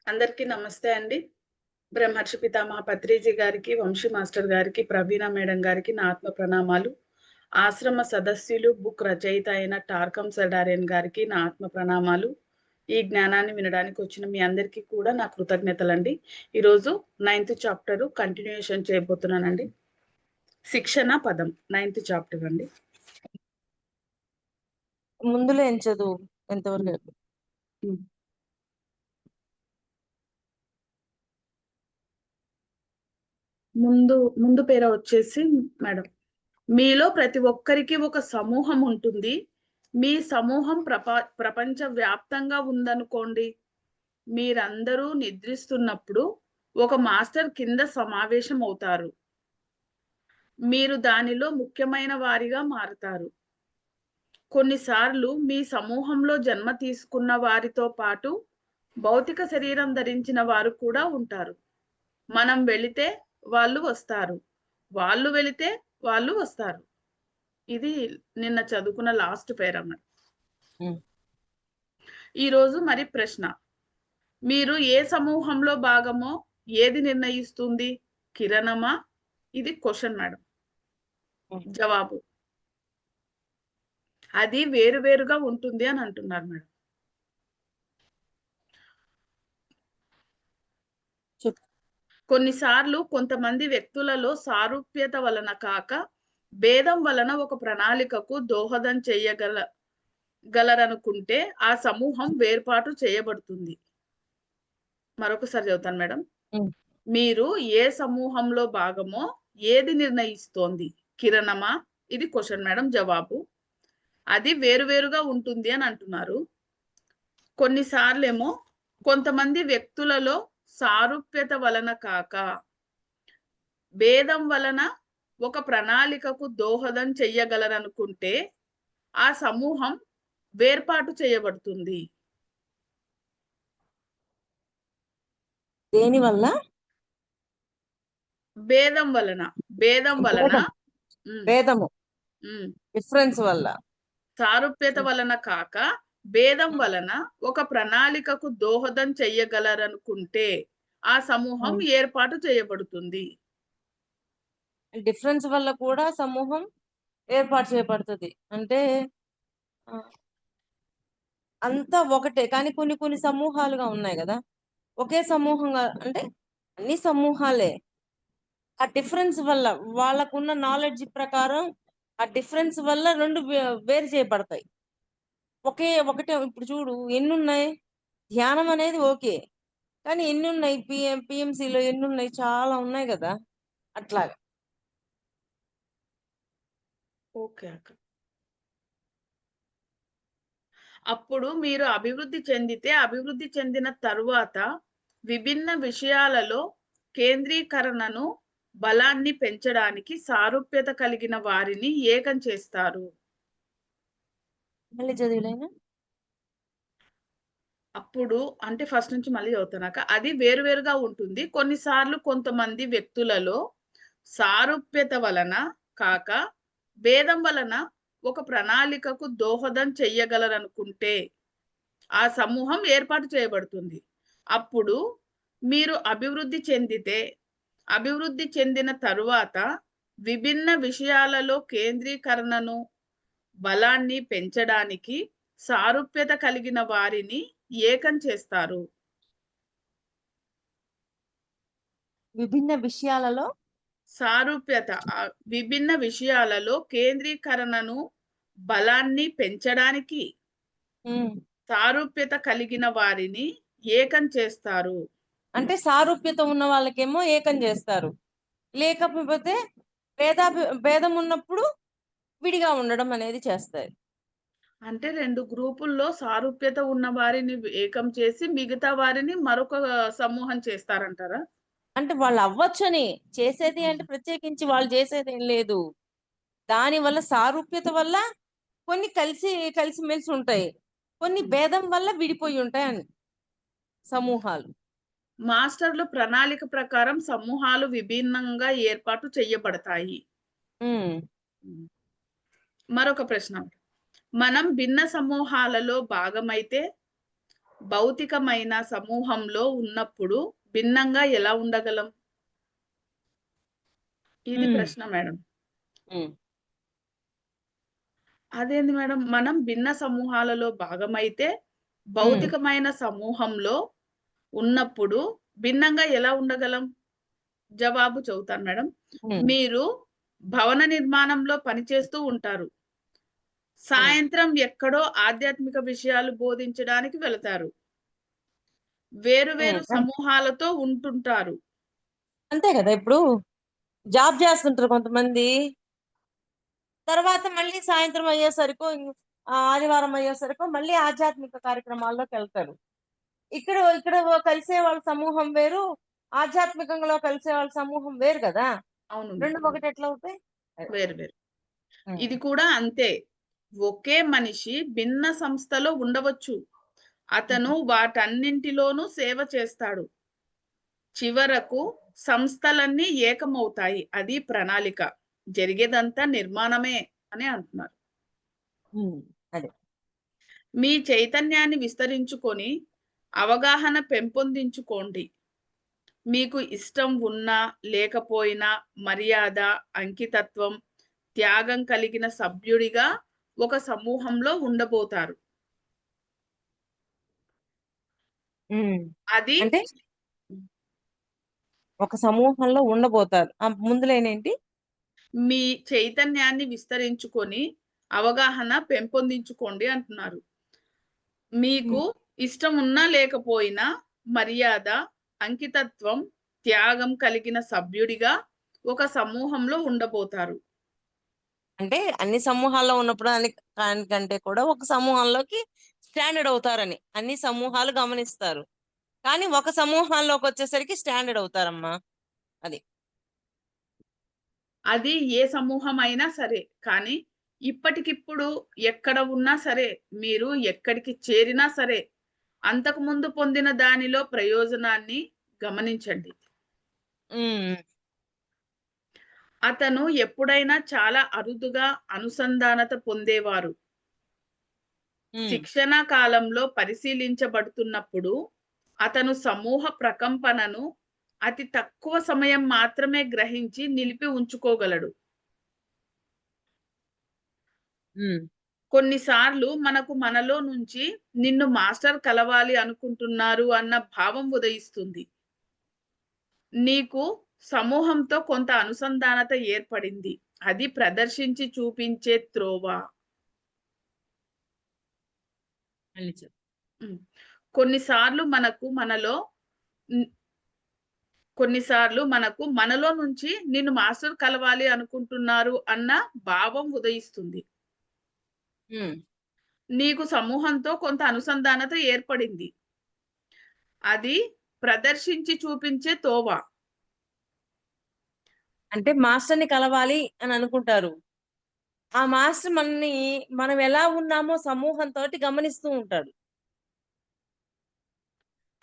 అందరికీ నమస్తే అండి. బ్రహ్మర్షి పితామహ పత్రిజీ గారికి, వంశీ మాస్టర్ గారికి, ప్రవీణ మేడం గారికి నా ఆత్మ ప్రణామాలు. ఆశ్రమ సదస్యులు, బుక్ రచయిత అయిన టార్కం సడారియన్ గారికి నా ఆత్మ ప్రణామాలు. ఈ జ్ఞానాన్ని వినడానికి వచ్చిన మీ అందరికీ కూడా నా కృతజ్ఞతలండి. ఈరోజు 9th చాప్టర్ కంటిన్యూయేషన్ చేయబోతున్నానండి. శిక్షణ పదం 9th చాప్టర్ అండి. ముందులో ఏం చదువు ఎంతవరకు? ముందు పేర వచ్చేసి మేడం, మీలో ప్రతి ఒక్కరికి ఒక సమూహం ఉంటుంది. మీ సమూహం ప్రపంచ వ్యాప్తంగా ఉందనుకోండి. మీరందరూ నిద్రిస్తున్నప్పుడు ఒక మాస్టర్ కింద సమావేశం అవుతారు. మీరు దానిలో ముఖ్యమైన వారిగా మారుతారు. కొన్నిసార్లు మీ సమూహంలో జన్మ తీసుకున్న వారితో పాటు భౌతిక శరీరం ధరించిన వారు కూడా ఉంటారు. మనం వెళితే వాళ్ళు వస్తారు, వాళ్ళు వెళితే వాళ్ళు వస్తారు. ఇది నిన్న చదువుకున్న లాస్ట్ పేరమ్మ. ఈరోజు మరి ప్రశ్న, మీరు ఏ సమూహంలో భాగమో ఏది నిర్ణయిస్తుంది? కిరణమా? ఇది క్వశ్చన్ మేడం. జవాబు, అది వేరువేరుగా ఉంటుంది అని అంటున్నారు మేడం. కొన్నిసార్లు కొంతమంది వ్యక్తులలో సారూప్యత వలన కాక భేదం వలన ఒక ప్రణాళికకు దోహదం గలరనుకుంటే ఆ సమూహం వేర్పాటు చేయబడుతుంది. మరొకసారి చదువుతాను మేడం. మీరు ఏ సమూహంలో భాగమో ఏది నిర్ణయిస్తోంది? కిరణమా? ఇది క్వశ్చన్ మేడం. జవాబు, అది వేరువేరుగా ఉంటుంది అని అంటున్నారు. కొన్నిసార్లేమో కొంతమంది వ్యక్తులలో సారూప్యత వలన కాక భేదం వలన ఒక ప్రణాళికకు దోహదం చెయ్యగలరనుకుంటే ఆ సమూహం వేర్పాటు చేయబడుతుంది. దేని వల్ల? భేదం వలన. భేదము, డిఫరెన్స్ వల్ల. సారూప్యత వలన కాక భేదం వలన ఒక ప్రణాళికకు దోహదం చెయ్యగలరనుకుంటే ఆ సమూహం ఏర్పాటు చేయబడుతుంది. డిఫరెన్స్ వల్ల కూడా సమూహం ఏర్పాటు చేయబడుతుంది అంటే అంతా ఒకటే, కానీ కొన్ని కొన్ని సమూహాలుగా ఉన్నాయి కదా. ఒకే సమూహంగా అంటే అన్ని సమూహాలే. ఆ డిఫరెన్స్ వల్ల, వాళ్ళకున్న నాలెడ్జ్ ప్రకారం ఆ డిఫరెన్స్ వల్ల రెండు వేరు చేయబడతాయి. ఒకటే. ఇప్పుడు చూడు, ఎన్ని ఉన్నాయి. ధ్యానం అనేది ఓకే, కానీ ఎన్ని ఉన్నాయి? పిఎంసిలో ఎన్ని ఉన్నాయి? చాలా ఉన్నాయి కదా. అట్లాగా. ఓకే అక్క. అప్పుడు మీరు అభివృద్ధి చెందితే, అభివృద్ధి చెందిన తరువాత విభిన్న విషయాలలో కేంద్రీకరణను, బలాన్ని పెంచడానికి సారూప్యత కలిగిన వారిని ఏకం చేస్తారు. మళ్ళీ చదివిలేనా? అప్పుడు అంటే ఫస్ట్ నుంచి మళ్ళీ చదువుతానాక, అది వేరువేరుగా ఉంటుంది. కొన్నిసార్లు కొంతమంది వ్యక్తులలో సారూప్యత వలన కాక భేదం వలన ఒక ప్రణాళికకు దోహదం చెయ్యగలరనుకుంటే ఆ సమూహం ఏర్పాటు చేయబడుతుంది. అప్పుడు మీరు అభివృద్ధి చెందితే, అభివృద్ధి చెందిన తరువాత విభిన్న విషయాలలో కేంద్రీకరణను, బలాన్ని పెంచడానికి సారూప్యత కలిగిన వారిని ఏకం చేస్తారు. విభిన్న విషయాలలో సారూప్యత, విభిన్న విషయాలలో కేంద్రీకరణను, బలాన్ని పెంచడానికి సారూప్యత కలిగిన వారిని ఏకం చేస్తారు. అంటే సారూప్యత ఉన్న వాళ్ళకేమో ఏకం చేస్తారు, లేకపోతే భేదం ఉన్నప్పుడు విడిగా ఉండడం అనేది చేస్తారు. అంటే 2 గ్రూపుల్లో సారూప్యత ఉన్న వారిని ఏకం చేసి మిగతా వారిని మరొక సమూహం చేస్తారంటారా? అంటే వాళ్ళు అవ్వచ్చని, చేసేది అంటే ప్రత్యేకించి వాళ్ళు చేసేది ఏం లేదు. దాని వల్ల, సారూప్యత వల్ల కొన్ని కలిసిమెలిసి ఉంటాయి, కొన్ని భేదం వల్ల విడిపోయి ఉంటాయి అని సమూహాలు. మాస్టర్లు ప్రణాళిక ప్రకారం సమూహాలు విభిన్నంగా ఏర్పాటు చేయబడతాయి. మరొక ప్రశ్న, మనం భిన్న సమూహాలలో భాగమైతే భౌతికమైన సమూహంలో ఉన్నప్పుడు భిన్నంగా ఎలా ఉండగలం? ఇది హ్మ్. ప్రశ్న మేడం. హ్మ్. అదేంది మేడం? మనం భిన్న సమూహాలలో భాగమైతే హ్మ్. భౌతికమైన సమూహంలో ఉన్నప్పుడు భిన్నంగా ఎలా ఉండగలం? జవాబు చెబుతాను మేడం. హ్మ్. మీరు భవన నిర్మాణంలో పనిచేస్తూ ఉంటారు. హ్మ్. సాయంత్రం ఎక్కడో ఆధ్యాత్మిక విషయాలు బోధించడానికి వెళతారు. వేరు వేరు హ్మ్. సమూహాలతో ఉంటుంటారు. అంతే కదా! ఇప్పుడు జాబ్ చేస్తుంటారు కొంతమంది. తర్వాత మళ్ళీ సాయంత్రం అయ్యేసరికో, ఆదివారం అయ్యేసరికో మళ్ళీ ఆధ్యాత్మిక కార్యక్రమాల్లోకెళ్తారు. ఇక్కడ ఇక్కడ కలిసే వాళ్ళ సమూహం వేరు. ఆధ్యాత్మికంలో కలిసే వాళ్ళ సమూహం వేరు గదా! అవును 2 మేడం. ఒకటెట్లవుతాయి? అది. వేరు వేరు. హ్మ్. ఇది కూడా అంతే. ఒకే మనిషి భిన్న సంస్థలో ఉండవచ్చు. హుహు. అతను వాటన్నింటిలోనూ సేవ చేస్తాడు. చివరకు సంస్థలన్నీ ఏకమవుతాయి. అది ప్రణాళిక. జరిగేదంతా నిర్మాణమే అని అంటున్నారు. హ్మ్. అదే. మీ చైతన్యాన్ని విస్తరించుకొని అవగాహన పెంపొందించుకోండి. మీకు ఇష్టం ఉన్నా, లేకపోయినా మర్యాద, అంకితత్వం, త్యాగం కలిగిన సభ్యుడిగా ఒక సమూహంలో ఉండబోతారు. హ్మ్. అది అంటే ఒక సమూహంలో ఉండబోతారు. ముందులేనేంటి? మీ చైతన్యాన్ని విస్తరించుకొని అవగాహన పెంపొందించుకోండి అంటున్నారు. మీకు హ్మ్. ఇష్టం ఉన్నా లేకపోయినా మర్యాద, అంకితత్వం, త్యాగం కలిగిన సభ్యుడిగా ఒక సమూహంలో ఉండబోతారు. అంటే అన్ని సమూహాల్లో ఉన్నప్పుడు దానికంటే కూడా ఒక సమూహంలోకి స్టాండర్డ్ అవుతారని. అన్ని సమూహాలు గమనిస్తారు. కానీ ఒక సమూహంలోకొచ్చేసరికి స్టాండర్డ్ అవుతారమ్మా. అది. అది ఏ సమూహమైనా సరే. కానీ ఇప్పటికిప్పుడు ఎక్కడ ఉన్నా సరే, మీరు ఎక్కడికి చేరినా సరే, అంతకుముందు పొందిన దానిలో ప్రయోజనాన్ని గమనించండి. హ్మ్. అతను ఎప్పుడైనా చాలా అరుదుగా అనుసంధానత పొందేవారు. హ్మ్. శిక్షణా కాలంలో పరిశీలించబడుతున్నప్పుడు, అతను సమూహ ప్రకంపనను అతి తక్కువ సమయం మాత్రమే గ్రహించి నిలిపి ఉంచుకోగలడు. హ్మ్. కొన్నిసార్లు మనకు మనలో నుంచి నిన్ను మాస్టర్ కలవాలి అనుకుంటున్నారు అన్న భావం ఉదయిస్తుంది. నీకు సమూహంతో కొంత అనుసంధానత ఏర్పడింది. అది ప్రదర్శించి చూపించే త్రోవ. మళ్ళీ హ్మ్. కొన్నిసార్లు మనకు మనలో హ్మ్. కొన్నిసార్లు మనకు మనలో నుంచి నిన్ను మాస్టర్ కలవాలి అనుకుంటున్నారు అన్న భావం ఉదయిస్తుంది. హ్మ్. నీకు సమూహంతో కొంత అనుసంధానత ఏర్పడింది. అది ప్రదర్శించి చూపించే తోవ. అంటే మాస్టర్‌ని కలవాలి అని అనుకుంటారు. ఆ మాస్టర్ మనం ఎలా ఉన్నామో సమూహంతోటి గమనిస్తూ ఉంటాడు.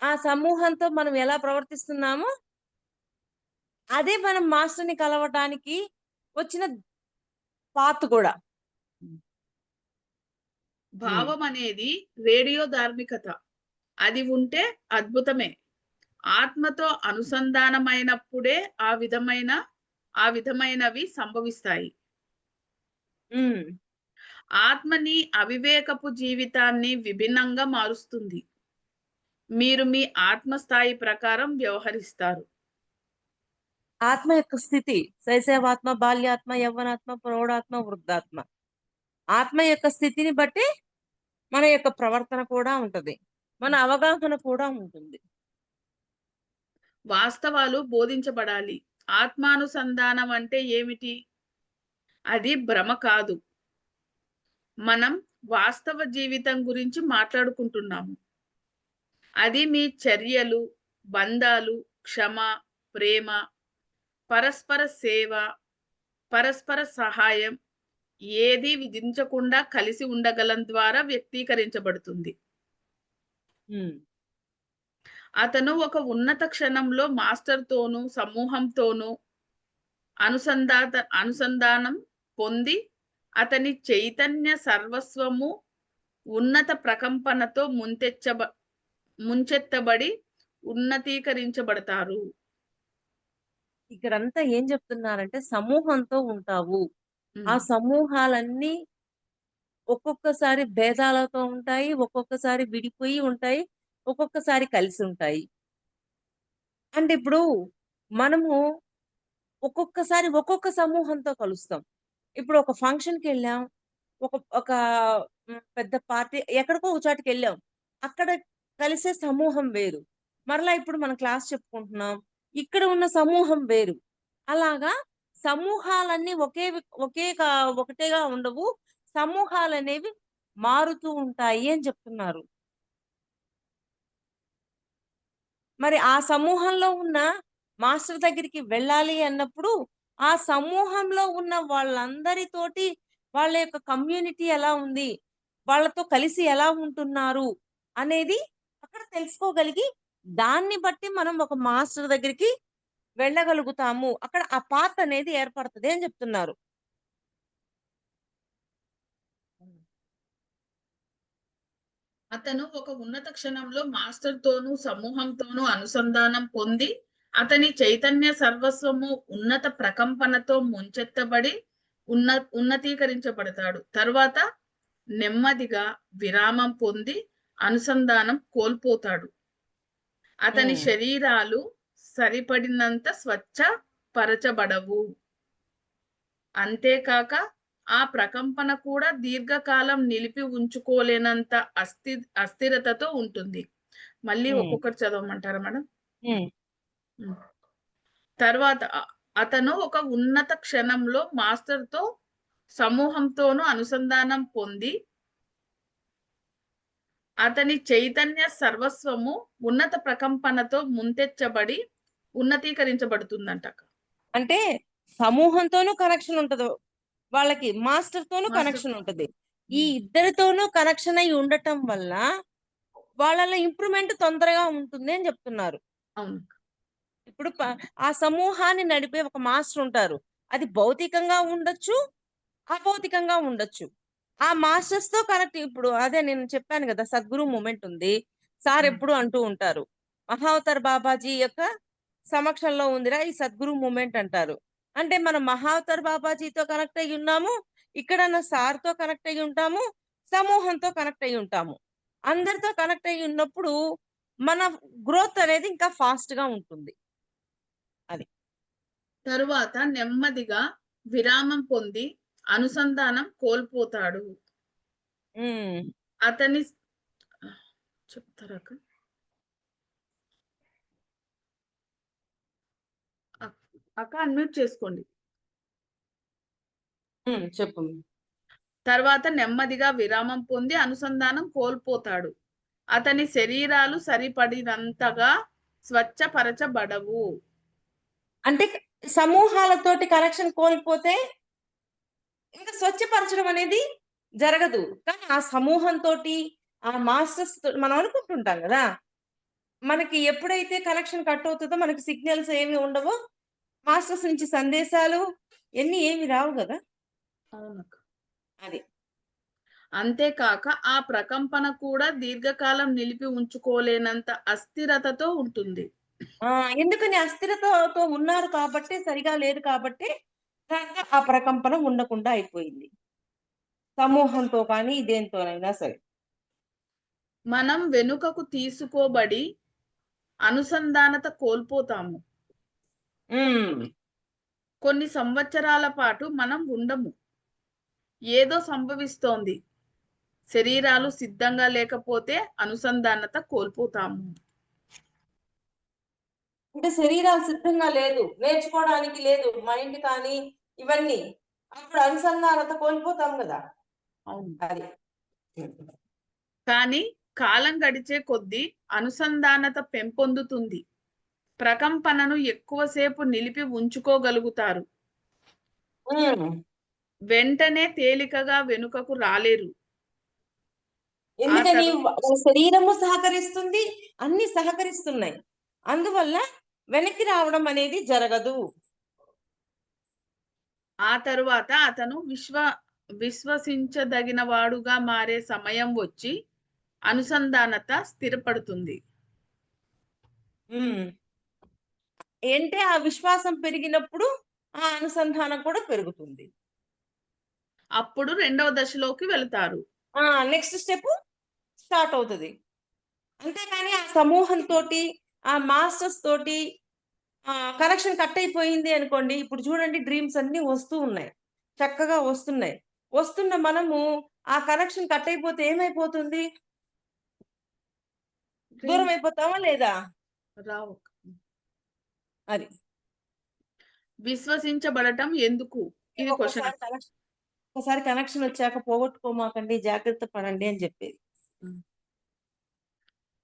ఆ సమూహంతో మనం ఎలా ప్రవర్తిస్తున్నామో, అదే మనం మాస్టర్‌ని కలవటానికి వచ్చిన పాత్ కూడా. హ్మ్. భావం అనేది రేడియో ధార్మికత. అది ఉంటే అద్భుతమే. ఆత్మతో అనుసంధానమైనప్పుడే ఆ విధమైన ఆ విధమైనవి సంభవిస్తాయి. హ్మ్. ఆత్మని అవివేకపు జీవితాన్ని విభిన్నంగా మారుస్తుంది. మీరు మీ ఆత్మ స్థాయి ప్రకారం వ్యవహరిస్తారు. ఆత్మ యొక్క స్థితి శైశవాత్మ, బాల్యాత్మ, యవ్వనాత్మ, ప్రౌఢాత్మ, వృద్ధాత్మ. ఆత్మ యొక్క స్థితిని బట్టి మన యొక్క ప్రవర్తన కూడా ఉంటది. మన అవగాహన కూడా ఉంటుంది. వాస్తవాలు బోధించబడాలి. ఆత్మానుసంధానం అంటే ఏమిటి? అది భ్రమ కాదు. మనం వాస్తవ జీవితం గురించి మాట్లాడుకుంటున్నాము. అది మీ చర్యలు, బంధాలు, క్షమ, ప్రేమ, పరస్పర సేవ, పరస్పర సహాయం ఏది విధించకుండా కలిసి ఉండగలం ద్వారా వ్యక్తీకరించబడుతుంది. హ్మ్. అతను ఒక ఉన్నత క్షణంలో మాస్టర్‌తోనూ, సమూహంతోనూ అనుసంధానం పొంది అతని చైతన్య సర్వస్వము ఉన్నత ప్రకంపనతో ముంచెత్తబడి ఉన్నతీకరించబడతారు. ఇక్కడంతా ఏం చెప్తున్నారంటే సమూహంతో ఉంటావు. ఆ హ్మ్. సమూహాలన్నీ ఒక్కొక్కసారి భేదాలతో ఉంటాయి. ఒక్కొక్కసారి విడిపోయి ఉంటాయి. ఒక్కొక్కసారి కలిసి ఉంటాయి. అంటే ఇప్పుడు మనము ఒక్కొక్కసారి ఒక్కొక్క సమూహంతో కలుస్తాం. ఇప్పుడు ఒక ఫంక్షన్‌కెళ్ళాం. ఒక ఒక పెద్ద పార్టీ ఎక్కడికో ఒక చోటకెళ్ళాం. అక్కడ కలిసే సమూహం వేరు. మరలా ఇప్పుడు మనం క్లాస్ చెప్పుకుంటున్నాం. ఇక్కడ ఉన్న సమూహం వేరు. అలాగా సమూహాలన్నీ ఒకటేగా ఉండవు. సమూహాలనేవి మారుతూ ఉంటాయి అని చెప్తున్నారు. మరి ఆ సమూహంలో ఉన్న మాస్టర్ దగ్గరికి వెళ్ళాలి అన్నప్పుడు, ఆ సమూహంలో ఉన్న వాళ్ళందరితోటి వాళ్ళ యొక్క కమ్యూనిటీ ఎలా ఉంది? వాళ్ళతో కలిసి ఎలా ఉంటున్నారు? అనేది అక్కడ తెలుసుకోగలిగి, దాన్ని బట్టి మనం ఒక మాస్టర్ దగ్గరికి వెళ్ళగలుగుతాము. అక్కడ ఆ పాత్ అనేది ఏర్పడతది అని చెప్తున్నారు. అతను ఒక ఉన్నత క్షణంలో మాస్టర్‌తోనూ, సమూహంతోనూ అనుసంధానం పొంది, అతని చైతన్య సర్వస్వము ఉన్నత ప్రకంపనతో ముంచెత్తబడి ఉన్నతీకరించబడతాడు. తర్వాత నెమ్మదిగా విరామం పొంది అనుసంధానం కోల్పోతాడు. అతని హ్మ్. శరీరాలు సరిపడినంత స్వచ్ఛపరచబడవు. అంతేకాక ఆ ప్రకంపన కూడా దీర్ఘకాలం నిలిపి ఉంచుకోలేనంత అస్థిరతతో ఉంటుంది. మళ్ళీ హ్మ్. ఒక్కొక్కటి చదవమంటారా మేడం? హ్మ్. హ్మ్. తర్వాత అతను ఒక ఉన్నత క్షణంలో మాస్టర్‌తో, సమూహంతోనూ అనుసంధానం పొంది, అతని చైతన్య సర్వస్వము ఉన్నత ప్రకంపనతో ముందెచ్చబడి ఉన్నతీకరించబడుతుందంట. అంటే సమూహంతోనూ కనెక్షన్ ఉంటది. వాళ్ళకి మాస్టర్‌తోనూ మాస్టర్ కనెక్షన్ ఉంటది. ఈ హ్మ్. ఇద్దరితోనూ కనెక్షన్ అయ్యి ఉండటం వల్ల వాళ్ళలో ఇంప్రూవ్‌మెంట్ తొందరగా ఉంటుంది అని చెప్తున్నారు. అవును. ఇప్పుడు ఆ సమూహాన్ని నడిపే ఒక మాస్టర్ ఉంటారు. అది భౌతికంగా ఉండొచ్చు, అభౌతికంగా ఉండొచ్చు. ఆ మాస్టర్స్‌తో కనెక్ట్ ఇప్పుడు అదే నేను చెప్పాను గదా! సద్గురు మూవ్‌మెంట్ ఉంది. సార్ హ్మ్. ఎప్పుడు అంటూ ఉంటారు. మహావతార్ బాబాజీ యొక్క సమక్షంలో ఉందిరా ఈ సద్గురు మూవ్‌మెంట్ అంటారు. అంటే మనం మహావతార్ బాబాజీతో కనెక్ట్ అయ్యి ఉన్నాము. ఇక్కడన్న సార్‌తో కనెక్ట్ అయ్యి ఉంటాము. సమూహంతో కనెక్ట్ అయ్యి ఉంటాము. అందరితో కనెక్ట్ అయ్యి ఉన్నప్పుడు మన గ్రోత్ అనేది ఇంకా ఫాస్ట్‌గా ఉంటుంది. అది. తరువాత నెమ్మదిగా విరామం పొంది అనుసంధానం కోల్పోతాడు. హ్మ్. అతని చెప్తారా అక్క? అక్క అన్‌మ్యూట్ చేసుకోండి. హ్మ్. చెప్పు. తర్వాత నెమ్మదిగా విరామం పొంది అనుసంధానం కోల్పోతాడు. అతని శరీరాలు సరిపడినంతగా స్వచ్ఛపరచబడవు. అంటే సమూహాలతోటి కనెక్షన్ కోల్పోతే ఇంకా స్వచ్ఛపరచడం అనేది జరగదు. కానీ ఆ సమూహంతోటి, ఆ మాస్టర్స్‌తో మనం అనుకుంటుంటాం గదా! మనకి ఎప్పుడైతే కనెక్షన్ కట్ అవుతదో మనకి సిగ్నల్స్ ఏమి ఉండవో, మాస్టర్స్ నుంచి సందేశాలు ఏమి రావు గదా! అవునక్క. అది. అంతేకాక ఆ ప్రకంపన కూడా దీర్ఘకాలం నిలిపి ఉంచుకోలేనంత అస్థిరతతో ఉంటుంది. ఆ! ఎందుకని అస్థిరతతో ఉన్నారు కాబట్టి, సరిగా లేదు కాబట్టి, ఆ ప్రకంపన ఉండకుండా అయిపోయింది. సమూహంతో కానీ, దేనితోనైనా సరే. మనం వెనుకకు తీసుకోబడి అనుసంధానత కోల్పోతాము. హ్మ్. కొన్ని సంవత్సరాల పాటు మనం ఉండము. ఏదో సంభవిస్తోంది. శరీరాలు సిద్ధంగా లేకపోతే అనుసంధానత కోల్పోతాము. అంటే శరీరాలు సిద్ధంగా లేదు. నేర్చుకోవడానికి లేదు. మైండ్ కానీ, ఇవన్నీ. అప్పుడు అనుసంధానత కోల్పోతాం గదా! అవును. అది. కానీ కాలం గడిచే కొద్దీ అనుసంధానత పెంపొందుతుంది. ప్రకంపనను ఎక్కువసేపు నిలిపి ఉంచుకోగలుగుతారు. హ్మ్. వెంటనే తేలికగా వెనుకకు రాలేరు. ఆ ఎందుకని తరు వాళ్ళ శరీరము సహకరిస్తుంది. అన్నీ సహకరిస్తున్నాయి. అందువల్ల వెనక్కి రావడం అనేది జరగదు. ఆ తరువాత అతను విశ్వసించదగిన వాడుగా మారే సమయం వచ్చి అనుసంధానత స్థిరపడుతుంది. ఉమ్. అంటే ఆ విశ్వాసం పెరిగినప్పుడు ఆ అనుసంధానం కూడా పెరుగుతుంది. అప్పుడు రెండవ దశలోకి వెళతారు. నెక్స్ట్ స్టెప్ స్టార్ట్ అవుతది. అంతేకాని ఆ సమూహంతోటి, ఆ మాస్టర్స్ తోటి కనెక్షన్ కట్ అయిపోయింది అనుకోండి. ఇప్పుడు చూడండి డ్రీమ్స్ అన్నీ వస్తూ ఉన్నాయి. చక్కగా వస్తున్నాయి. వస్తున్న మనము ఆ కనెక్షన్ కట్ అయిపోతే ఏమైపోతుంది? దూరం డ్రీమ్స్ అయిపోతామా లేదా? రావు. అది. విశ్వసించబడటం ఎందుకు? ఇది క్వెషన్. ఒకసారి కనెక్షన్ వచ్చాక పోగొట్టుకోమాకండి, జాగ్రత్త పడండి అని చెప్పేది.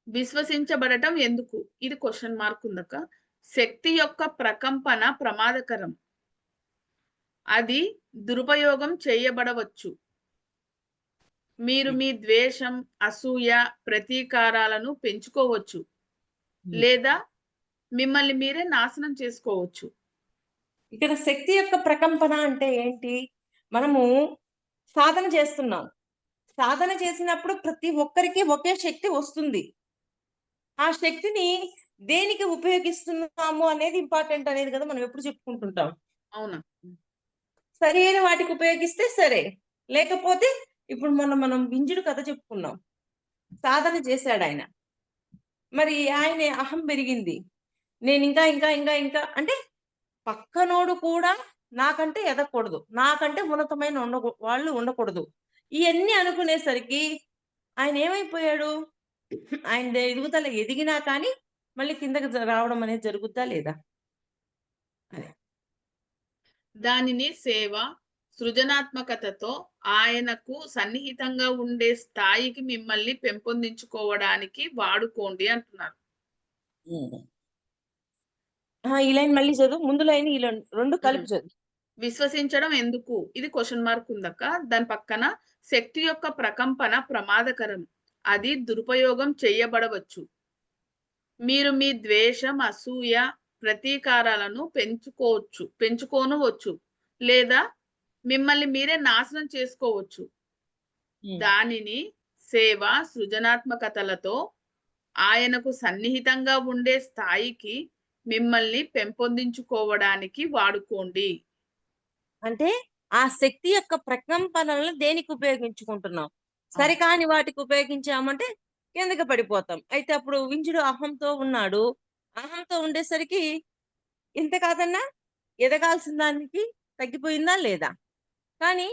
విశ్వసించబడటం ఎందుకు? ఇది క్వెషన్ మార్క్ ఉందక్క. శక్తి యొక్క ప్రకంపన ప్రమాదకరం. అది దురుపయోగం చేయబడవచ్చు. మీరు మీ ద్వేషం, అసూయ, ప్రతీకారాలను పెంచుకోవచ్చు. లేదా మిమ్మల్ని మీరే నాశనం చేసుకోవచ్చు. ఇక్కడ శక్తి యొక్క ప్రకంపన అంటే ఏంటి? మనము సాధన చేస్తున్నాం. సాధన చేసినప్పుడు ప్రతి ఒక్కరికి ఒకే శక్తి వస్తుంది. ఆ శక్తిని దేనికి ఉపయోగిస్తున్నాము అనేది ఇంపార్టెంట్ అనేది కదా మనం ఎప్పుడు చెప్పుకుంటుంటాం. అవునా? సరి అయిన వాటికి ఉపయోగిస్తే సరే. లేకపోతే ఇప్పుడు మనం వింజుడు కథ చెప్పుకున్నాం. సాధన చేశాడాయన. మరి ఆయన అహం పెరిగింది. నేను ఇంకా ఇంకా ఇంకా ఇంకా అంటే పక్కనోడు కూడా నాకంటే ఎదగకూడదు. నాకంటే ఉన్నతమైన వాళ్ళు ఉండకూడదు. ఇయన్నీ అనుకునేసరికి ఆయన ఏమైపోయాడు? ఆయన ఎదుగుదల ఎదిగినా కానీ మళ్ళీ కిందకి రావడం అనేది జరుగుద్దా లేదా? అదే. దానిని సేవ, సృజనాత్మకతతో ఆయనకు సన్నిహితంగా ఉండే స్థాయికి మిమ్మల్ని పెంపొందించుకోవడానికి వాడుకోండి అంటున్నారు. ఈ లైన్ మళ్ళీ చదువు. ముందు లైన్ ఈ లైన్ 2 కలిపి చదువు. విశ్వసించడం ఎందుకు? ఇది క్వెషన్ మార్క్ ఉందక్క. దాని పక్కన శక్తి యొక్క ప్రకంపన ప్రమాదకరం. అది దురుపయోగం చేయబడవచ్చు. మీరు మీ ద్వేషం, అసూయ, ప్రతీకారాలను పెంచుకోనవచ్చు. లేదా మిమ్మల్ని మీరే నాశనం చేసుకోవచ్చు. దానిని సేవ, సృజనాత్మకతలతో ఆయనకు సన్నిహితంగా ఉండే స్థాయికి మిమ్మల్ని పెంపొందించుకోవడానికి వాడుకోండి. అంటే ఆ శక్తి యొక్క ప్రకంపనలను దేనికి ఉపయోగించుకుంటున్నాం? సరికాని వాటికి ఉపయోగించామంటే కిందకి పడిపోతాం. అయితే అప్పుడు వింజుడు అహంతో ఉన్నాడు. అహంతో ఉండేసరికి ఇంత కాదన్నా ఎదగాల్సిన దానికి తగ్గిపోయిందా లేదా? కానీ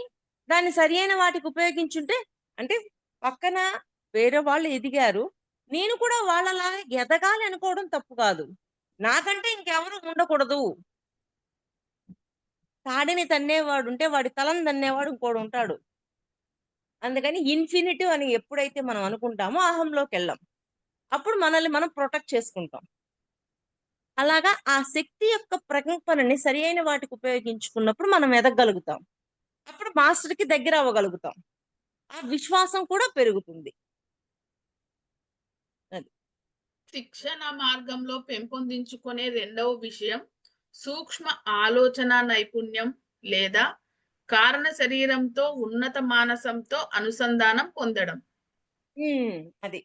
దాన్ని సరియైన వాటికి ఉపయోగించుంటే అంటే పక్కన వేరే వాళ్ళు ఎదిగారు. నేను కూడా వాళ్ళలాగా ఎదగాలి అనుకోవడం తప్పు కాదు. నాకంటే ఇంకెవరు ఉండకూడదు. తాడిని తన్నేవాడుంటే వాడి తలను తన్నేవాడు ఇంకోడుంటాడు. అందుకని ఇన్ఫినిటివ్ అని ఎప్పుడైతే మనం అనుకుంటామో అహంలోకెళ్ళం. అప్పుడు మనల్ని మనం ప్రొటెక్ట్ చేసుకుంటాం. అలాగా ఆ శక్తి యొక్క ప్రకంపనని సరియైన వాటికి ఉపయోగించుకున్నప్పుడు మనం ఎదగగలుగుతాం. అప్పుడు మాస్టర్‌కి దగ్గర అవ్వగలుగుతాం. ఆ విశ్వాసం కూడా పెరుగుతుంది. అది. శిక్షణ మార్గంలో పెంపొందించుకునే రెండవ విషయం సూక్ష్మ ఆలోచన నైపుణ్యం లేదా కారణ శరీరంతో ఉన్నత మానసంతో అనుసంధానం పొందడం. అది.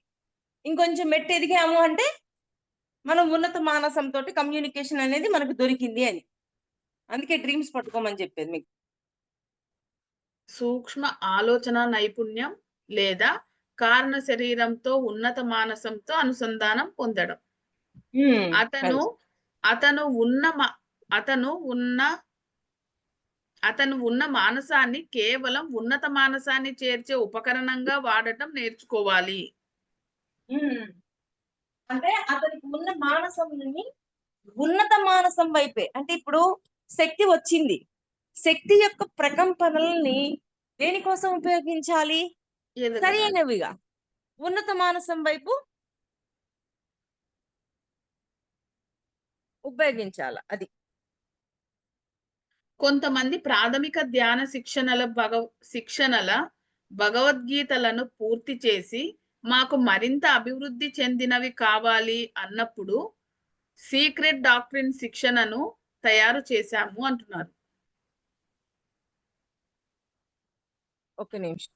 ఇంకొంచెం మెట్టు ఎదిగాము అంటే మనం ఉన్నత మానసంతోటి కమ్యూనికేషన్ అనేది మనకు దొరికింది అని. అందుకే డ్రీమ్స్ పట్టుకోమని చెప్పేది మీకు. సూక్ష్మ ఆలోచన నైపుణ్యం లేదా కారణ శరీరంతో ఉన్నత మానసంతో అనుసంధానం పొందడం. అతను అది. అతను ఉన్న మ- అతను ఉన్న అతను ఉన్న మానసాన్ని కేవలం ఉన్నత మానసాన్ని చేర్చే ఉపకరణంగా వాడటం నేర్చుకోవాలి. హ్మ్. అంటే అతనికి ఉన్న మానసంని ఉన్నత మానసం వైపే. అంటే ఇప్పుడు శక్తి వచ్చింది. శక్తి యొక్క ప్రకంపనలని దేనికోసం ఉపయోగించాలి? ఎదగడానికి. సరియైనవిగా. ఉన్నత మానసం వైపు ఉపయోగించాల. అది. కొంతమంది ప్రాథమిక ధ్యాన శిక్షణల భగవద్గీతలను పూర్తి చేసి మాకు మరింత అభివృద్ధి చెందినవి కావాలి అన్నప్పుడు సీక్రెట్ డాక్ట్రిన్ శిక్షణను తయారు చేశాము అంటున్నారు. ఒక్క నిమిషం.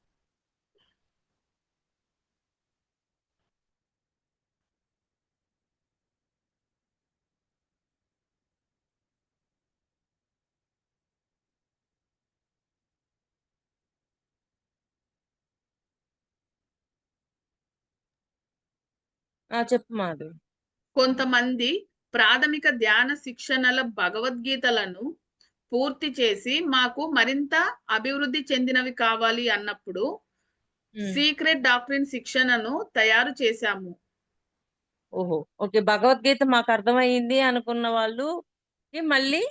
చెప్పు మాధవి. కొంతమంది ప్రాథమిక ధ్యాన శిక్షణల భగవద్గీతలను పూర్తి చేసి మాకు మరింత అభివృద్ధి చెందినవి కావాలి అన్నప్పుడు సీక్రెట్ డాక్ట్రిన్ శిక్షణను తయారు చేశాము. ఓహో! ఓకే. భగవద్గీత మాకు అర్థమయింది అనుకున్న వాళ్ళు మళ్ళీ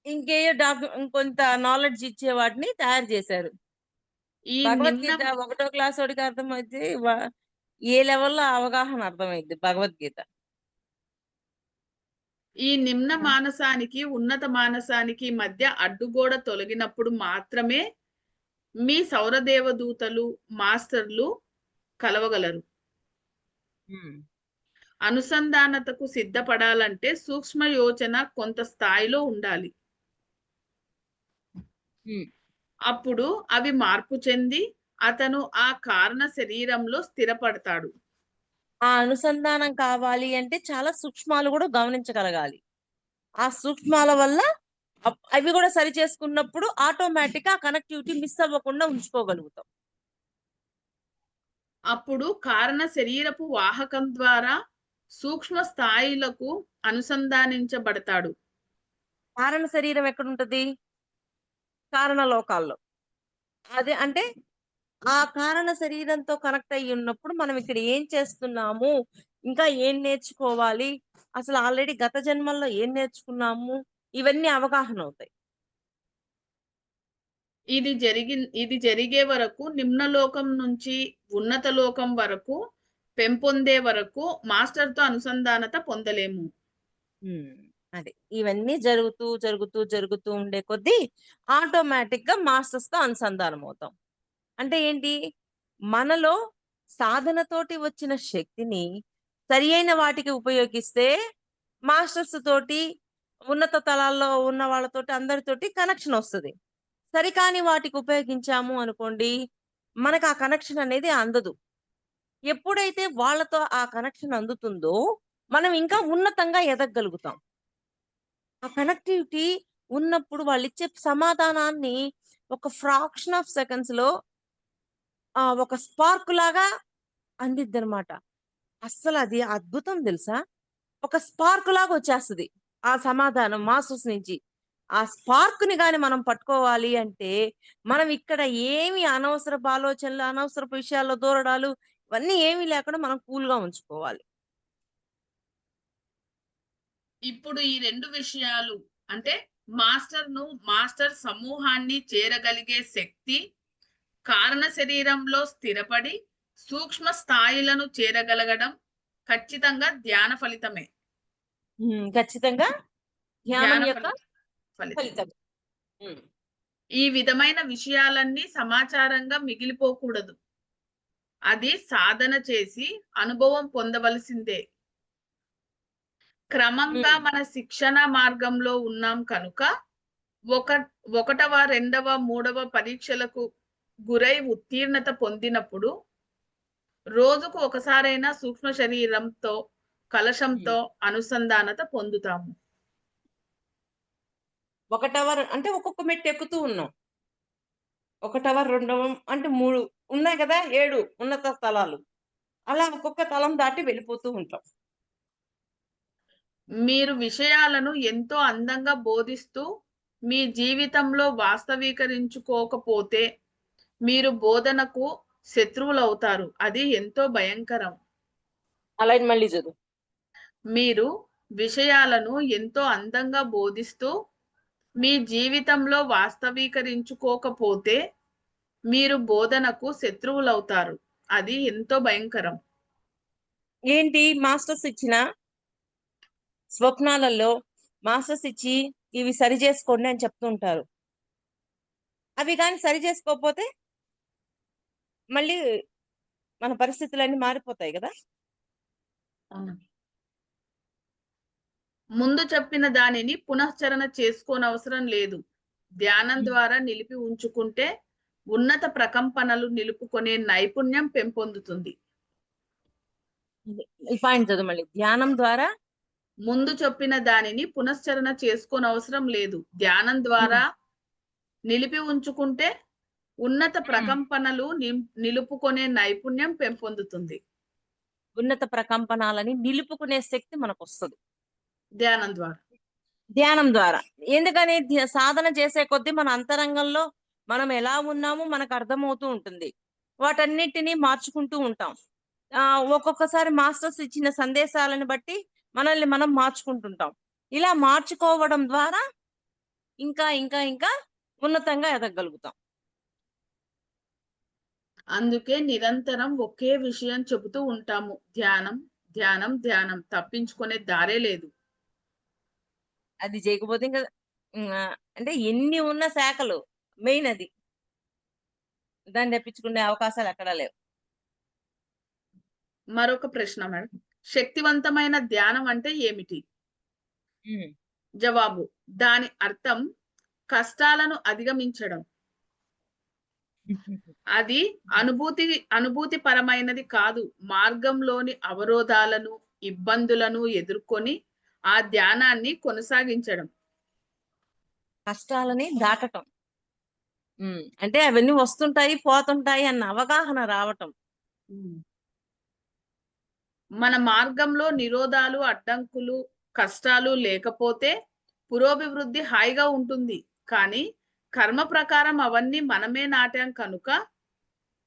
ఇంకేయో ఇంకొంత నాలెడ్జ్ ఇచ్చే వాటిని తయారు చేశారు. ఈ నిమ్న భగవద్గీత ఒకటో క్లాసోడికి అర్థమైతే ఏ లెవెల్‌లో అవగాహన అర్థమైద్ది భగవద్గీత. ఈ నిమ్న మానసానికి ఉన్నత మానసానికి మధ్య అడ్డుగోడ తొలగినప్పుడు మాత్రమే మీ సౌరదేవదూతలు మాస్టర్లు కలవగలరు. అనుసంధానతకు సిద్ధపడాలంటే సూక్ష్మ యోచన కొంత స్థాయిలో ఉండాలి. అప్పుడు అవి మార్పు చెంది అతను ఆ కారణ శరీరంలో స్థిరపడతాడు. ఆ అనుసంధానం కావాలి అంటే చాలా సూక్ష్మాలు కూడా గమనించగలగాలి. ఆ సూక్ష్మాల వల్ల అవి కూడా సరి చేసుకున్నప్పుడు ఆటోమేటిక్ గా కనెక్టివిటీ మిస్ అవ్వకుండా ఉంచుకోగలుగుతాం. అప్పుడు కారణ శరీరపు వాహకం ద్వారా సూక్ష్మ స్థాయిలకు అనుసంధానించబడతాడు. కారణ శరీరం ఎక్కడుంటది? కారణ లోకాల్లో. అదే అంటే ఆ కారణ శరీరంతో కనెక్ట్ అయ్యి ఉన్నప్పుడు మనం ఇక్కడ ఏం చేస్తున్నాము, ఇంకా ఏం నేర్చుకోవాలి, అసలు ఆల్రెడీ గత జన్మల్లో ఏం నేర్చుకున్నాము, ఇవన్నీ అవగాహన అవుతాయి. ఇది జరిగే వరకు నిమ్నలోకం నుంచి ఉన్నత లోకం వరకు పెంపొందే వరకు మాస్టర్తో అనుసంధానత పొందలేము. అదే ఇవన్నీ జరుగుతూ జరుగుతూ జరుగుతూ ఉండే కొద్దీ ఆటోమేటిక్ గా మాస్టర్స్ తో అనుసంధానం అవుతాం. అంటే ఏంటి? మనలో సాధనతోటి వచ్చిన శక్తిని సరి అయిన వాటికి ఉపయోగిస్తే మాస్టర్స్ తోటి ఉన్నత తలాల్లో ఉన్న వాళ్ళతోటి అందరితోటి కనెక్షన్ వస్తది. సరికాని వాటికి ఉపయోగించాము అనుకోండి, మనకు ఆ కనెక్షన్ అనేది అందదు. ఎప్పుడైతే వాళ్ళతో ఆ కనెక్షన్ అందుతుందో, మనం ఇంకా ఉన్నతంగా ఎదగగలుగుతాం. ఆ కనెక్టివిటీ ఉన్నప్పుడు వాళ్ళిచ్చే సమాధానాన్ని ఒక ఫ్రాక్షన్ ఆఫ్ సెకండ్స్‌లో ఒక స్పార్క్ లాగా అందిద్దనమాట. అస్సలది అద్భుతం తెలుసా? ఒక స్పార్క్ లాగా వచ్చేస్తది. ఆ సమాధానం మాస్టర్స్ నుంచి. ఆ స్పార్క్‌ని గాని మనం పట్టుకోవాలి అంటే, మనం ఇక్కడ ఏమి అనవసరపు ఆలోచనలు, అనవసరపు విషయాల్లో దూరడాలు ఇవన్నీ ఏమీ లేకుండా మనం కూల్‌గా ఉంచుకోవాలి. ఇప్పుడు ఈ 2 విషయాలు అంటే మాస్టర్ సమూహాన్ని చేరగలిగే శక్తి, కారణ శరీరంలో స్థిరపడి సూక్ష్మ స్థాయిలను చేరగలగడం ఖచ్చితంగా ధ్యాన ఫలితమే. ఖచ్చితంగా ధ్యానం ధ్యాన యొక్క ఫలితం. ఫలితం. హ్మ్. ఈ విధమైన విషయాలన్నీ సమాచారంగా మిగిలిపోకూడదు. అది సాధన చేసి అనుభవం పొందవలసిందే. క్రమంగా హ్మ్. మన శిక్షణ మార్గంలో ఉన్నాం కనుక ఒకటవ, రెండవ, మూడవ పరీక్షలకు గురై ఉత్తీర్ణత పొందినప్పుడు రోజుకు ఒకసారైనా సూక్ష్మ శరీరంతో కలశంతో అనుసంధానత పొందుతాము. ఒక టవర్ అంటే ఒక్కొక్క మెట్టు ఎక్కుతూ ఉన్నాం. ఒక టవర్, 2 అంటే 3 ఉన్నాయి కదా! 7 ఉన్నత స్థలాలు. అలా ఒక్కొక్క తలం దాటి వెళ్ళిపోతూ ఉంటాం. మీరు విషయాలను ఎంతో అందంగా బోధిస్తూ మీ జీవితంలో వాస్తవీకరించుకోకపోతే మీరు బోధనకు శత్రువులవుతారు. అది ఎంతో భయంకరం. అలా మళ్ళీ చదువు. మీరు విషయాలను ఎంతో అందంగా బోధిస్తూ మీ జీవితంలో వాస్తవీకరించుకోకపోతే మీరు బోధనకు శత్రువులవుతారు. అది ఎంతో భయంకరం. ఏంటి మాస్టర్స్ ఇచ్చిన స్వప్నాలలో మాస్టర్స్ ఇచ్చి ఇవి సరి చేసుకోండి అని చెప్తూ ఉంటారు. అవి గాని సరి చేసుకోకపోతే మళ్ళీ మన పరిస్థితులన్నీ మారిపోతాయి గదా! ముందు చెప్పిన దానిని పునశ్చరణ చేసుకోనవసరం లేదు. ధ్యానం ద్వారా నిలిపి ఉంచుకుంటే ఉన్నత ప్రకంపనలు నిలుపుకునే నైపుణ్యం పెంపొందుతుంది. ఈ పాయింట్ చదువు మళ్ళీ. ధ్యానం ద్వారా ముందు చెప్పిన దానిని పునశ్చరణ చేసుకోనవసరం లేదు. ధ్యానం ద్వారా నిలిపి ఉంచుకుంటే ఉన్నత ప్రకంపనలు నిలుపుకొనే నైపుణ్యం పెంపొందుతుంది. ఉన్నత ప్రకంపనాలని నిలుపుకునే శక్తి మనకొస్తది. ధ్యానం ద్వారా. ధ్యానం ద్వారా. ఎందుకని సాధన చేసే కొద్దీ మన అంతరంగంలో మనం ఎలా ఉన్నామో మనకు అర్థమవుతూ ఉంటుంది. వాటన్నిటిని మార్చుకుంటూ ఉంటాం. ఒక్కొక్కసారి మాస్టర్స్ ఇచ్చిన సందేశాలను బట్టి మనల్ని మనం మార్చుకుంటుంటాం. ఇలా మార్చుకోవడం ద్వారా ఇంకా ఉన్నతంగా ఎదగగలుగుతాం. అందుకే నిరంతరం ఒకే విషయం చెబుతూ ఉంటాము. ధ్యానం, ధ్యానం, ధ్యానం. తప్పించుకునే దారే లేదు. అది చేయకపోతే ఇంకా అంటే ఎన్ని ఉన్న శాఖలు మెయిన్ అది. దాన్ని తప్పించుకునే అవకాశాలు ఎక్కడా లేవు. మరొక ప్రశ్న మేడం. శక్తివంతమైన ధ్యానం అంటే ఏమిటి? హ్మ్. జవాబు. దాని అర్థం కష్టాలను అధిగమించడం. అది అనుభూతి పరమైనది కాదు. మార్గంలోని అవరోధాలను, ఇబ్బందులను ఎదుర్కొని ఆ ధ్యానాన్ని కొనసాగించడం. కష్టాలని దాటటం. అంటే అవన్నీ వస్తుంటాయి, పోతుంటాయి అన్న అవగాహన రావటం. మన మార్గంలో నిరోధాలు, అడ్డంకులు, కష్టాలు లేకపోతే పురోభివృద్ధి హాయిగా ఉంటుంది. కానీ కర్మ ప్రకారం అవన్నీ మనమే నాటాం కనుక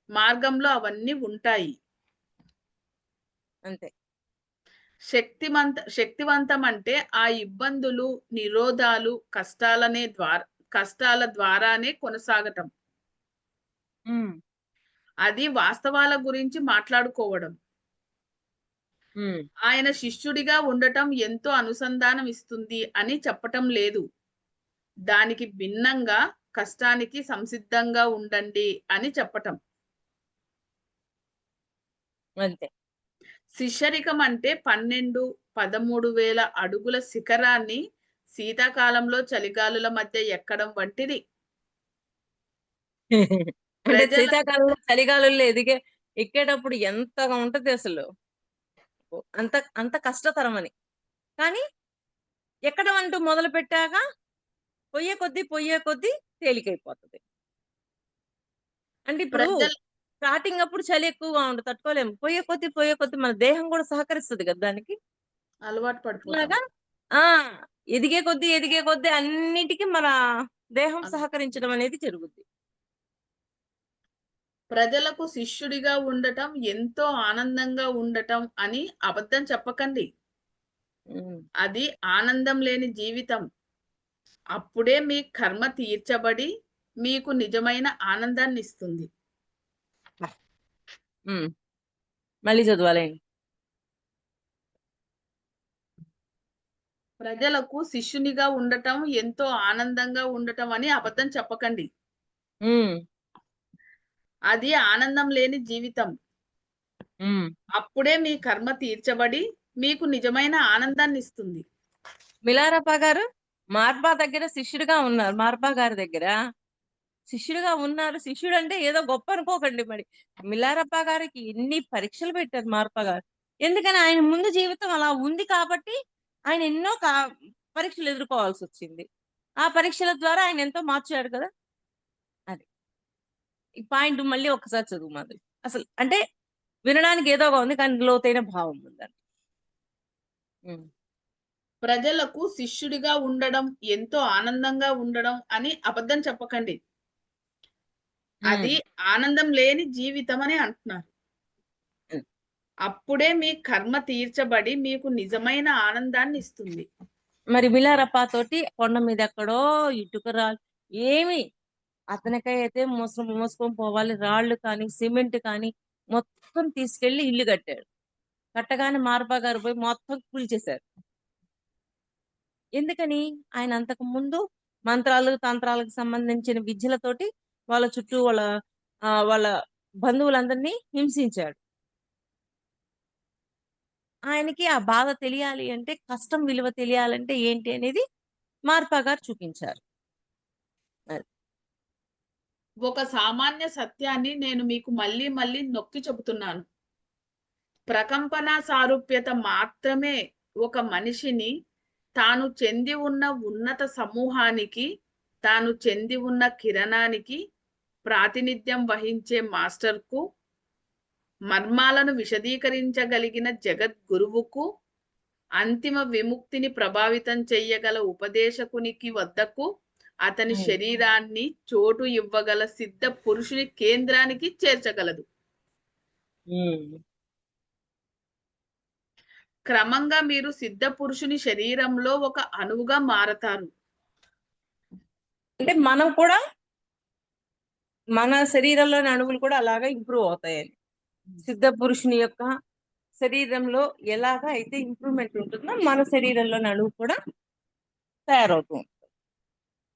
మార్గంలో అవన్నీ ఉంటాయి. అంతే. శక్తివంతం అంటే ఆ ఇబ్బందులు, నిరోధాలు, కష్టాల ద్వారానే కొనసాగటం. హ్మ్. అది వాస్తవాల గురించి మాట్లాడుకోవడం. హ్మ్. ఆయన శిష్యుడిగా ఉండటం ఎంతో అనుసంధానం ఇస్తుంది అని చెప్పటం లేదు. దానికి భిన్నంగా కష్టానికి సంసిద్ధంగా ఉండండి అని చెప్పటం. అంతే. శిష్యరికం అంటే 12, 13,000 అడుగుల శిఖరాన్ని శీతాకాలంలో చలిగాలుల మధ్య ఎక్కడం వంటిది. అంటే ప్రజల శీతాకాలంలో, చలిగాలుల్లో ఎక్కేటప్పుడు ఎంతగా ఉంటది అసలు. అంత అంత కష్టతరమని. కానీ ఎక్కడం అంటూ మొదలుపెట్టాక పొయ్యే కొద్దీ తేలికైపోతది. అంటే ఇప్పుడు ప్రజల స్టార్టింగ్ అప్పుడు చలి ఎక్కువగా ఉంటది. తట్టుకోలేము. పోయే కొద్దీ మన దేహం గూడా సహకరిస్తది గదా దానికి. అలవాటు పడిపోతాం. అట్లాగా ఆ! ఎదిగే కొద్దీ అన్నిటికి మన దేహం అన్ సహకరించడం అనేది జరుగుద్ది. ప్రజలకు శిష్యుడిగా ఉండటం ఎంతో ఆనందంగా ఉండటం అని అబద్ధం చెప్పకండి. హ్మ్. అది ఆనందం లేని జీవితం. అప్పుడే మీ కర్మ తీర్చబడి మీకు నిజమైన ఆనందాన్నిస్తుంది. హ్మ్. మళ్ళీ చదవాలేండి. ప్రజలకు శిష్యునిగా ఉండటం ఎంతో ఆనందంగా ఉండటం అని అబద్ధం చెప్పకండి. హ్మ్. అది ఆనందం లేని జీవితం. హ్మ్. అప్పుడే మీ కర్మ తీర్చబడి మీకు నిజమైన ఆనందాన్నిస్తుంది. మిలారప్ప గారు మార్బా దగ్గర శిష్యుడిగా ఉన్నారు. మార్బా గారి దగ్గర శిష్యుడిగా ఉన్నారు. శిష్యుడంటే ఏదో గొప్ప అనుకోకండి మరి. మిలారప్ప గారికి ఎన్ని పరీక్షలు పెట్టారు మార్పా గారు. ఎందుకని ఆయన ముందు జీవితం అలా ఉంది కాబట్టి ఆయన ఎన్నో పరీక్షలు ఎదుర్కోవాల్సొచ్చింది. ఆ పరీక్షల ద్వారా ఆయన ఎంతో మార్చాడు కదా! అది. ఈ పాయింట్ మళ్ళీ ఒక్కసారి చదువు మాధవి. అసలు అంటే వినడానికి ఏదోగా ఉంది. కానీ లోతైన భావం ఉందండి. హ్మ్. ప్రజలకు శిష్యుడిగా ఉండడం ఎంతో ఆనందంగా ఉండడం అని అబద్ధం చెప్పకండి. అది హ్మ్. ఆనందం లేని జీవితం అని అంటున్నారు. హ్మ్. అప్పుడే మీ కర్మ తీర్చబడి మీకు నిజమైన ఆనందాన్నిస్తుంది. మరి మిలారప్ప తోటి కొండ మీద ఎక్కడో ఇటుక రాళ్ళు ఏమి అతనికైతే మోసుకొని పోవాలి. రాళ్ళు కానీ, సిమెంట్ కానీ మొత్తం తీసుకెళ్ళి ఇల్లు కట్టాడు. కట్టగానే మార్బా గారు పోయి మొత్తం కూల్చేశారు. ఎందుకని? ఆయన అంతకు ముందు మంత్రాలు, తంత్రాలకు సంబంధించిన విద్యలతోటి వాళ్ళ చుట్టూ వాళ్ళ బంధువులందరినీ హింసించాడు. ఆయనకి ఆ బాధ తెలియాలి అంటే, కష్టం విలువ తెలియాలంటే ఏంటి అనేది మార్పా గారు చూపించారు. అది. ఒక సామాన్య సత్యాన్ని నేను మీకు మళ్ళీ మళ్ళీ నొక్కి చెబుతున్నాను. ప్రకంపన సారూప్యత మాత్రమే ఒక మనిషిని తాను చెంది ఉన్న ఉన్నత సమూహానికి, తాను చెంది ఉన్న కిరణానికి ప్రాతినిధ్యం వహించే మాస్టర్‌కు మర్మాలను విశదీకరించగలిగిన జగద్గురువుకు, అంతిమ విముక్తిని ప్రభావితం చెయ్యగల ఉపదేశకునికి వద్దకు అతని ఉమ్, శరీరాన్ని చోటు ఇవ్వగల సిద్ధ పురుషుని కేంద్రానికి చేర్చగలదు. ఉమ్. క్రమంగా మీరు సిద్ధ పురుషుని శరీరంలో ఒక అణువుగా మారతారు. అంటే మనం కూడా మన శరీరంలోని అణువులు కూడా అలాగా ఇంప్రూవ్ అవుతాయని, సిద్ధ పురుషుని యొక్క శరీరంలో ఎలాగా అయితే ఇంప్రూవ్మెంట్ ఉంటుందో మన శరీరంలోని అణువు కూడా తయారవుతుంది.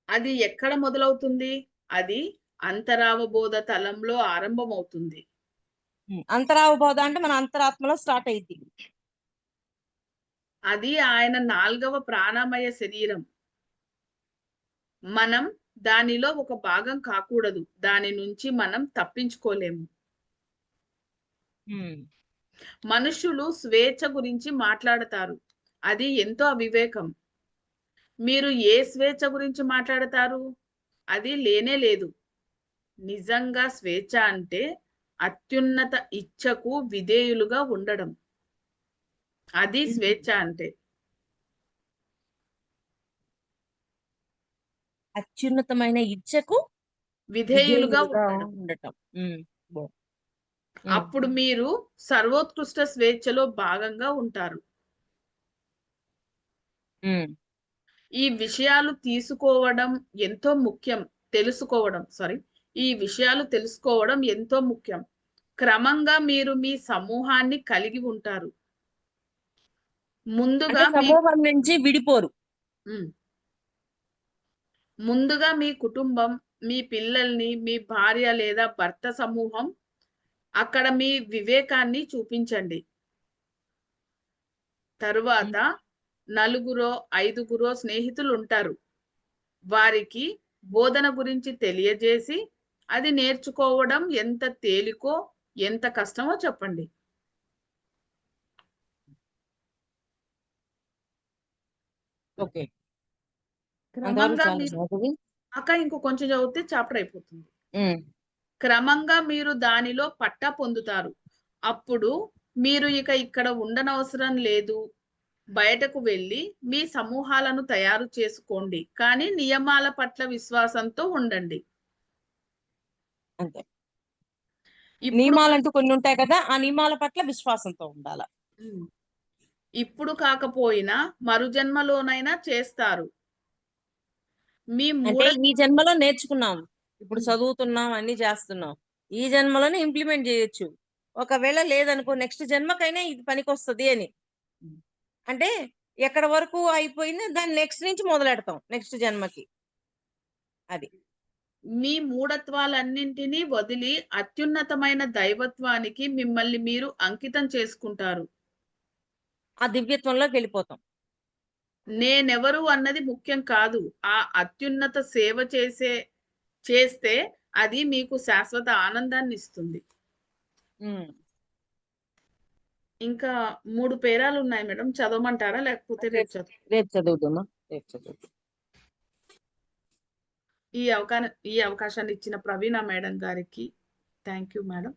అది ఎక్కడ మొదలవుతుంది? అది అంతరావబోధ తలంలో ఆరంభమవుతుంది. అంతరావబోధ అంటే మన అంతరాత్మలో స్టార్ట్ అయింది. అది ఆయన 4వ ప్రాణమయ శరీరం. మనం దానిలో ఒక భాగం కాకూడదు. దాని నుంచి మనం తప్పించుకోలేము. మనుషులు స్వేచ్ఛ గురించి మాట్లాడతారు. అది ఎంతో అవివేకం. మీరు ఏ స్వేచ్ఛ గురించి మాట్లాడతారు? అది లేనే లేదు. నిజంగా స్వేచ్ఛ అంటే అత్యున్నత ఇచ్ఛకు విధేయులుగా ఉండడం. అది స్వేచ్ఛ అంటే. అత్యున్నతమైన ఇచ్ఛకు విధేయులుగా విధేయులుగా ఉండడం. ఉండటం. అప్పుడు మీరు సర్వోత్కృష్ట స్వేచ్ఛలో భాగంగా ఉంటారు. ఈ విషయాలు తీసుకోవడం ఎంతో ముఖ్యం. ఈ విషయాలు తెలుసుకోవడం ఎంతో ముఖ్యం. క్రమంగా మీరు మీ సమూహాన్ని కలిగి ఉంటారు. ముందుగా సమూహం నుంచి విడిపోరు. ముందుగా మీ కుటుంబం, మీ పిల్లల్ని, మీ భార్య లేదా భర్త సమూహం, అక్కడ మీ వివేకాన్ని చూపించండి. తరువాత 4 5 స్నేహితులు ఉంటారు. వారికి బోధన గురించి తెలియజేసి అది నేర్చుకోవడం ఎంత తేలికో ఎంత కష్టమో చెప్పండి. ఓకే. క్రమంగా ఇంకో కొంచెం చదివితే చాప్టర్ అయిపోతుంది. క్రమంగా మీరు దానిలో పట్టా పొందుతారు. అప్పుడు మీరు ఇక ఇక్కడ ఉండనవసరం లేదు. బయటకు వెళ్ళి మీ సమూహాలను తయారు చేసుకోండి. కానీ నియమాల పట్ల విశ్వాసంతో ఉండండి. అంతే. నియమాలంటూ కొన్ని ఉంటాయి కదా, ఆ నియమాల పట్ల విశ్వాసంతో ఉండాల. ఇప్పుడు కాకపోయినా మరు జన్మలోనైనా చేస్తారు. అంటే ఈ జన్మలో నేర్చుకున్నాం, ఇప్పుడు చదువుతున్నాం, అన్ని చేస్తున్నాం, ఈ జన్మలోనే ఇంప్లిమెంట్ చేయొచ్చు. ఒకవేళ లేదనుకో నెక్స్ట్ జన్మకైనా ఇది పనికొస్తుంది అని. అంటే ఎక్కడ వరకు అయిపోయిందో దాన్ని నెక్స్ట్ నుంచి మొదలెడతాం నెక్స్ట్ జన్మకి. అది మీ మూఢత్వాలన్నింటినీ వదిలి అత్యున్నతమైన దైవత్వానికి మిమ్మల్ని మీరు అంకితం చేసుకుంటారు. ఆ దివ్యత్వంలోకి వెళ్ళిపోతాం. నేనెవరు అన్నది ముఖ్యం కాదు. ఆ అత్యున్నత సేవ చేస్తే అది మీకు శాశ్వత ఆనందాన్ని ఇస్తుంది. ఇంకా 3 పేరాలు ఉన్నాయి మేడం, చదవమంటారా లేకపోతే రేపు చదువుతామా? ఈ అవకాశాన్ని ఇచ్చిన ప్రవీణ మేడం గారికి థ్యాంక్ యూ మేడం.